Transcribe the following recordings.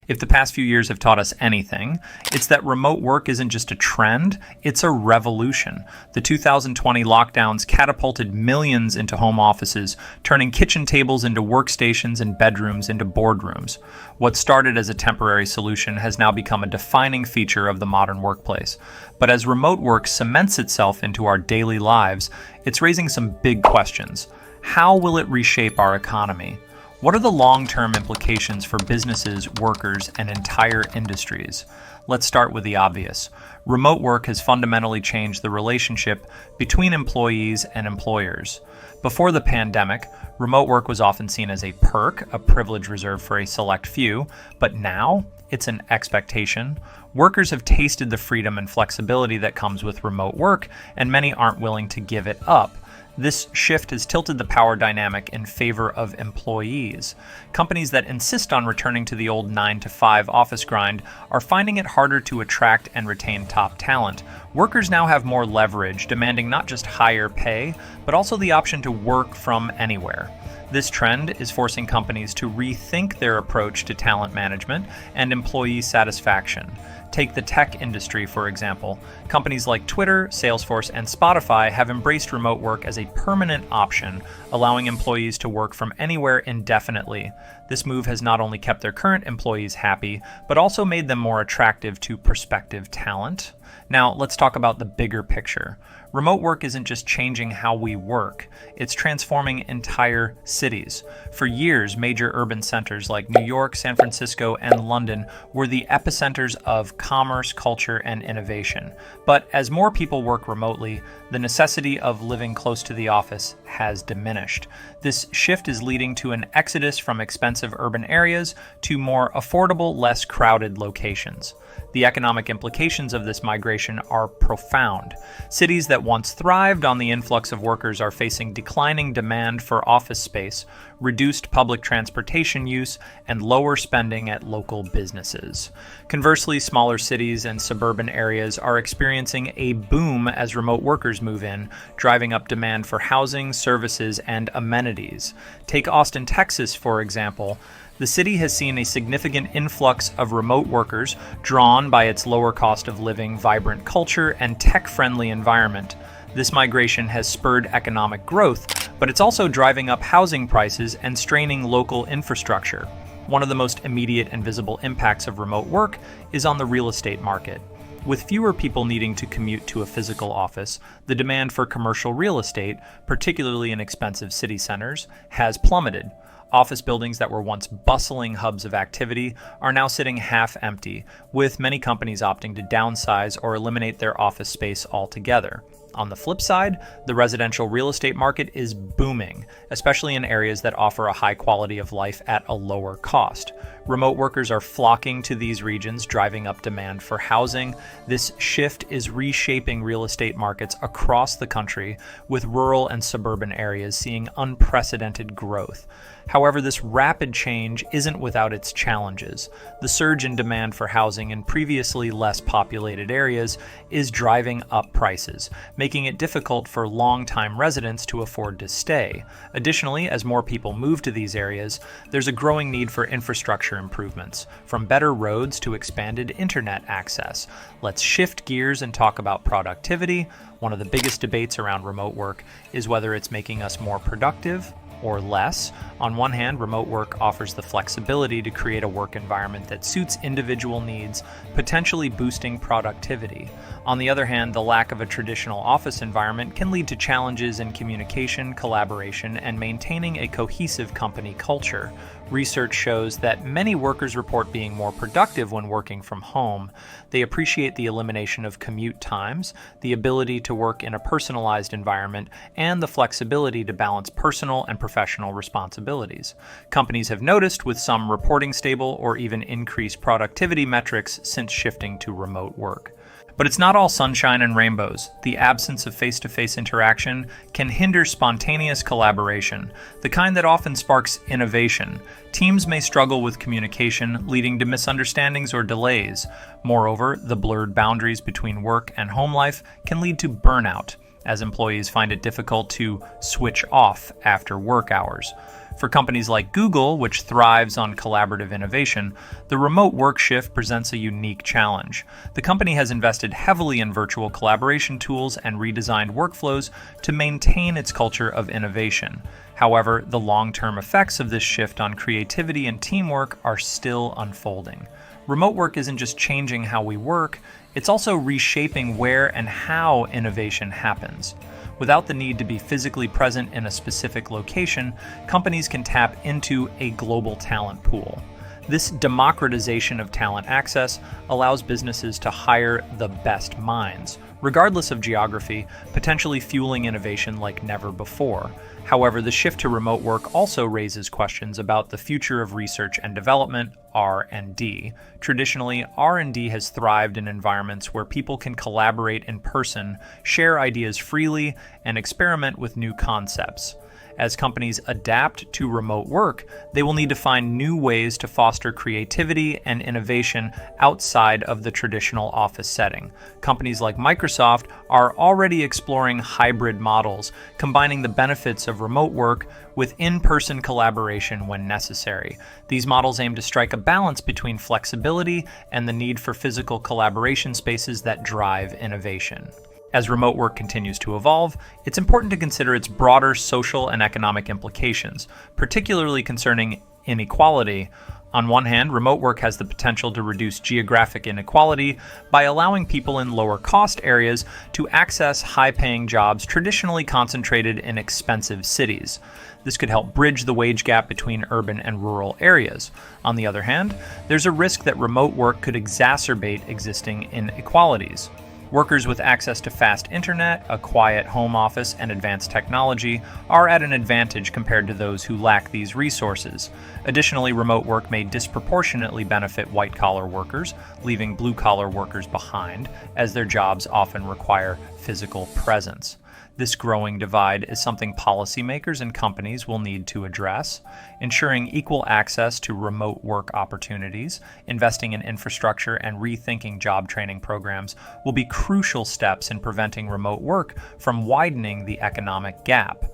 If the past few years have taught us anything, it's that remote work isn't just a trend, it's a revolution. The 2020 lockdowns catapulted millions into home offices, turning kitchen tables into workstations and bedrooms into boardrooms. What started as a temporary solution has now become a defining feature of the modern workplace. But as remote work cements itself into our daily lives, it's raising some big questions. How will it reshape our economy? What are the long-term implications for businesses, workers, and entire industries? Let's start with the obvious. Remote work has fundamentally changed the relationship between employees and employers. Before the pandemic, remote work was often seen as a perk, a privilege reserved for a select few, but now it's an expectation. Workers have tasted the freedom and flexibility that comes with remote work, and many aren't willing to give it up. This shift has tilted the power dynamic in favor of employees. Companies that insist on returning to the old 9-to-5 office grind are finding it harder to attract and retain top talent. Workers now have more leverage, demanding not just higher pay, but also the option to work from anywhere. This trend is forcing companies to rethink their approach to talent management and employee satisfaction. Take the tech industry, for example. Companies like Twitter, Salesforce, and Spotify have embraced remote work as a permanent option, allowing employees to work from anywhere indefinitely. This move has not only kept their current employees happy, but also made them more attractive to prospective talent. Now, let's talk about the bigger picture. Remote work isn't just changing how we work, it's transforming entire cities. For years, major urban centers like New York, San Francisco, and London were the epicenters of commerce, culture, and innovation. But as more people work remotely, the necessity of living close to the office has diminished. This shift is leading to an exodus from expensive urban areas to more affordable, less crowded locations. The economic implications of this migration are profound. Cities that once thrived on the influx of workers are facing declining demand for office space, reduced public transportation use, and lower spending at local businesses. Conversely, smaller cities and suburban areas are experiencing a boom as remote workers move in, driving up demand for housing, services, and amenities. Take Austin, Texas, for example. The city has seen a significant influx of remote workers drawn by its lower cost of living, vibrant culture, and tech-friendly environment. This migration has spurred economic growth, but it's also driving up housing prices and straining local infrastructure. One of the most immediate and visible impacts of remote work is on the real estate market. With fewer people needing to commute to a physical office, the demand for commercial real estate, particularly in expensive city centers, has plummeted. Office buildings that were once bustling hubs of activity are now sitting half empty, with many companies opting to downsize or eliminate their office space altogether. On the flip side, the residential real estate market is booming, especially in areas that offer a high quality of life at a lower cost. Remote workers are flocking to these regions, driving up demand for housing. This shift is reshaping real estate markets across the country, with rural and suburban areas seeing unprecedented growth. However, this rapid change isn't without its challenges. The surge in demand for housing in previously less populated areas is driving up prices, making it difficult for long-time residents to afford to stay. Additionally, as more people move to these areas, there's a growing need for infrastructure improvements, from better roads to expanded internet access. Let's shift gears and talk about productivity. One of the biggest debates around remote work is whether it's making us more productive or less. On one hand, remote work offers the flexibility to create a work environment that suits individual needs, potentially boosting productivity. On the other hand, the lack of a traditional office environment can lead to challenges in communication, collaboration, and maintaining a cohesive company culture. Research shows that many workers report being more productive when working from home. They appreciate the elimination of commute times, the ability to work in a personalized environment, and the flexibility to balance personal and professional responsibilities. Companies have noticed with some reporting stable or even increased productivity metrics since shifting to remote work. But it's not all sunshine and rainbows. The absence of face-to-face interaction can hinder spontaneous collaboration, the kind that often sparks innovation. Teams may struggle with communication, leading to misunderstandings or delays. Moreover, the blurred boundaries between work and home life can lead to burnout, as employees find it difficult to switch off after work hours. For companies like Google, which thrives on collaborative innovation, the remote work shift presents a unique challenge. The company has invested heavily in virtual collaboration tools and redesigned workflows to maintain its culture of innovation. However, the long-term effects of this shift on creativity and teamwork are still unfolding. Remote work isn't just changing how we work, it's also reshaping where and how innovation happens. Without the need to be physically present in a specific location, companies can tap into a global talent pool. This democratization of talent access allows businesses to hire the best minds, regardless of geography, potentially fueling innovation like never before. However, the shift to remote work also raises questions about the future of research and development, R&D. Traditionally, R&D has thrived in environments where people can collaborate in person, share ideas freely, and experiment with new concepts. As companies adapt to remote work, they will need to find new ways to foster creativity and innovation outside of the traditional office setting. Companies like Microsoft are already exploring hybrid models, combining the benefits of remote work with in-person collaboration when necessary. These models aim to strike a balance between flexibility and the need for physical collaboration spaces that drive innovation. As remote work continues to evolve, it's important to consider its broader social and economic implications, particularly concerning inequality. On one hand, remote work has the potential to reduce geographic inequality by allowing people in lower-cost areas to access high-paying jobs traditionally concentrated in expensive cities. This could help bridge the wage gap between urban and rural areas. On the other hand, there's a risk that remote work could exacerbate existing inequalities. Workers with access to fast internet, a quiet home office, and advanced technology are at an advantage compared to those who lack these resources. Additionally, remote work may disproportionately benefit white-collar workers, leaving blue-collar workers behind, as their jobs often require physical presence. This growing divide is something policymakers and companies will need to address. Ensuring equal access to remote work opportunities, investing in infrastructure, and rethinking job training programs will be crucial steps in preventing remote work from widening the economic gap.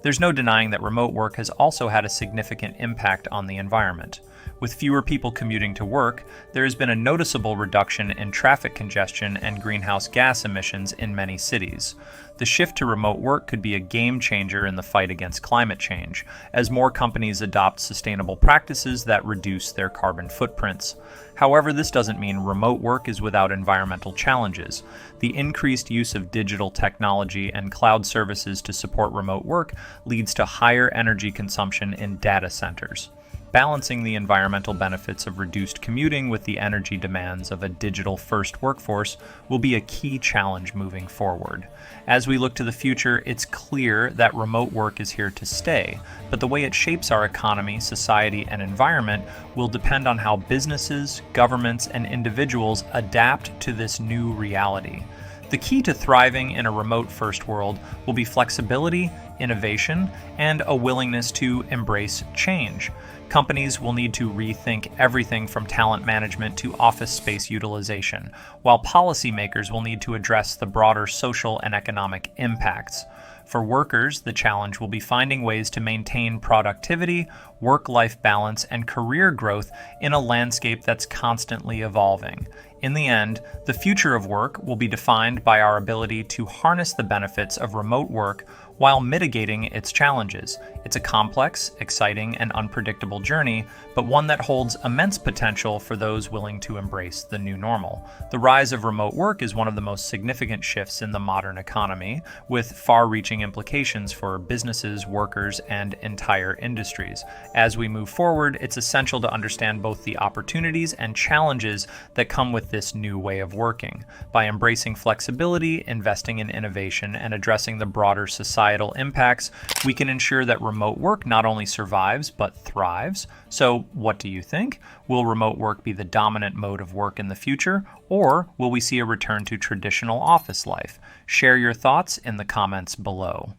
There's no denying that remote work has also had a significant impact on the environment. With fewer people commuting to work, there has been a noticeable reduction in traffic congestion and greenhouse gas emissions in many cities. The shift to remote work could be a game changer in the fight against climate change, as more companies adopt sustainable practices that reduce their carbon footprints. However, this doesn't mean remote work is without environmental challenges. The increased use of digital technology and cloud services to support remote work leads to higher energy consumption in data centers. Balancing the environmental benefits of reduced commuting with the energy demands of a digital-first workforce will be a key challenge moving forward. As we look to the future, it's clear that remote work is here to stay, but the way it shapes our economy, society, and environment will depend on how businesses, governments, and individuals adapt to this new reality. The key to thriving in a remote-first world will be flexibility, innovation, and a willingness to embrace change. Companies will need to rethink everything from talent management to office space utilization, while policymakers will need to address the broader social and economic impacts. For workers, the challenge will be finding ways to maintain productivity, work-life balance, and career growth in a landscape that's constantly evolving. In the end, the future of work will be defined by our ability to harness the benefits of remote work while mitigating its challenges. It's a complex, exciting, and unpredictable journey, but one that holds immense potential for those willing to embrace the new normal. The rise of remote work is one of the most significant shifts in the modern economy, with far-reaching implications for businesses, workers, and entire industries. As we move forward, it's essential to understand both the opportunities and challenges that come with this new way of working. By embracing flexibility, investing in innovation, and addressing the broader societal impacts, we can ensure that remote work not only survives but thrives. So, what do you think? Will remote work be the dominant mode of work in the future, or will we see a return to traditional office life? Share your thoughts in the comments below.